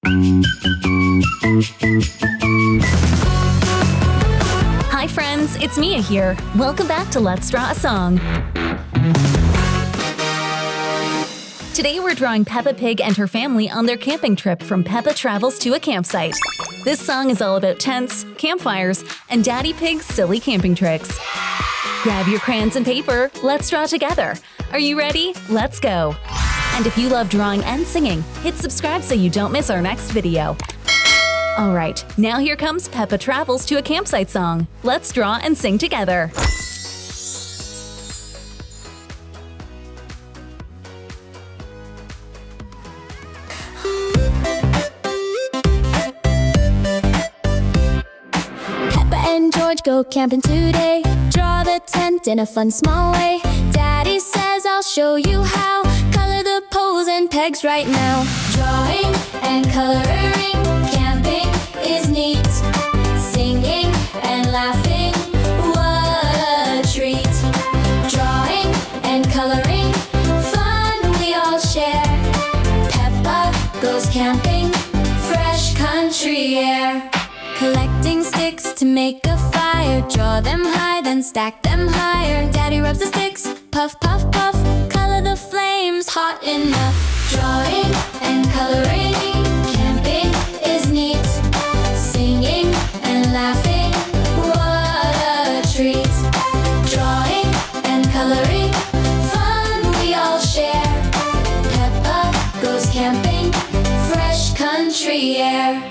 Hi friends, it's Mia here. Welcome back to Let's Draw a Song. Today we're drawing Peppa Pig and her family on their camping trip from Peppa Travels to a campsite. This song is all about tents, campfires, and Daddy Pig's silly camping tricks. Grab your crayons and paper, let's draw together. Are you ready? Let's go! And if you love drawing and singing, hit subscribe so you don't miss our next video. Alright, now here comes Peppa Travels to a campsite song. Let's draw and sing together. Peppa and George go camping today. Draw the tent in a fun small way. Daddy says I'll show you how. Color the poles and pegs right now. Drawing and coloring, camping is neat. Singing and laughing, what a treat. Drawing and coloring, fun we all share. Peppa goes camping, fresh country air. Collecting sticks to make a fire. Draw them high, then stack them higher. Daddy rubs the sticks, puff, puff, puff. Color the flames hot enough. Drawing and coloring, camping is neat. Singing and laughing, what a treat. Drawing and coloring, fun we all share. Peppa goes camping, fresh country air.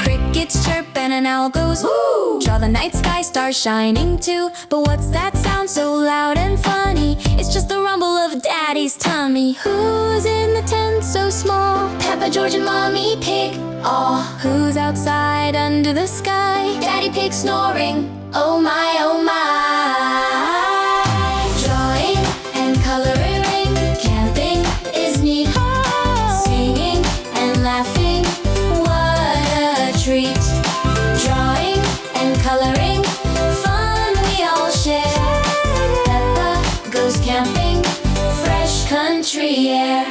Crickets chirp and an owl goes woo. Draw the night sky, stars shining too. But what's that sound so loud and funny? It's just the rumble of Daddy's tummy. Who's in the tent so small? Peppa, George, and Mommy Pig. Aw, who's outside under the sky? Daddy Pig snoring. Oh my, oh my. Drawing and coloring, camping is neat. Singing and laughing, treat. Drawing and coloring, fun we all share. Peppa goes camping, fresh country air.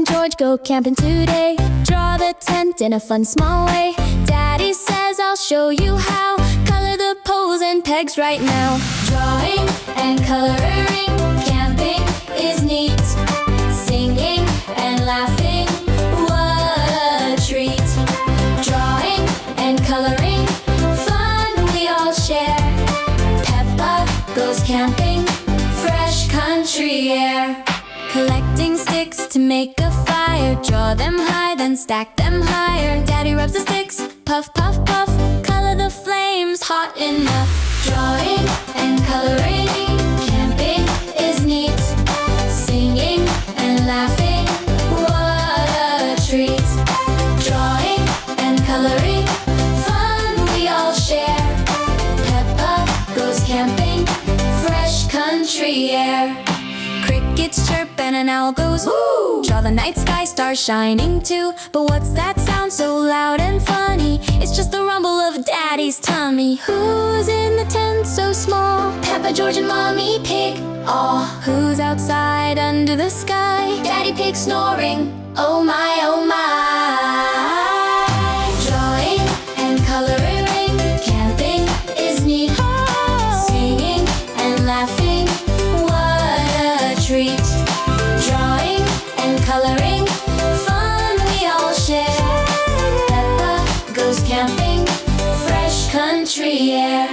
and George go camping today. Draw the tent in a fun small way. Daddy says I'll show you how. Color the poles and pegs right now. Drawing and coloring, camping is neat. Singing and laughing, what a treat. Drawing and coloring, fun we all share. Peppa goes camping, fresh country air. Collecting sticks to make a fire. Draw them high, then stack them higher. Daddy rubs the sticks, puff, puff, puff. Color the flames hot enough. Drawing and coloring, camping is neat. Singing and laughing, what a treat. Drawing and coloring, fun we all share. Peppa goes camping, fresh country air. Crickets chirp and an owl goes woo. Draw the night sky, stars shining too. But what's that sound so loud and funny? It's just the rumble of Daddy's tummy. Who's in the tent so small? Peppa, George and Mommy Pig. Aw, who's outside under the sky? Daddy Pig snoring, oh my, oh my. Drawing and coloring, camping is neat. Singing and laughing, treat. Drawing and coloring, fun we all share. Peppa goes camping, fresh country air.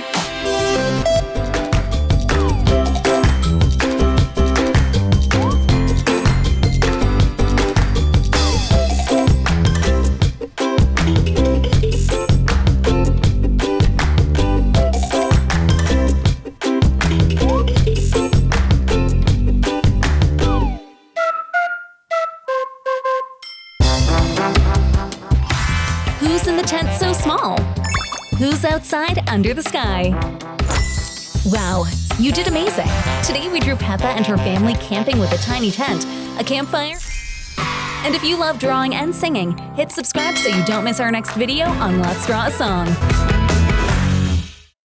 Who's in the tent so small? Who's outside under the sky? Wow, you did amazing! Today we drew Peppa and her family camping with a tiny tent, a campfire. And if you love drawing and singing, hit subscribe so you don't miss our next video on Let's Draw a Song.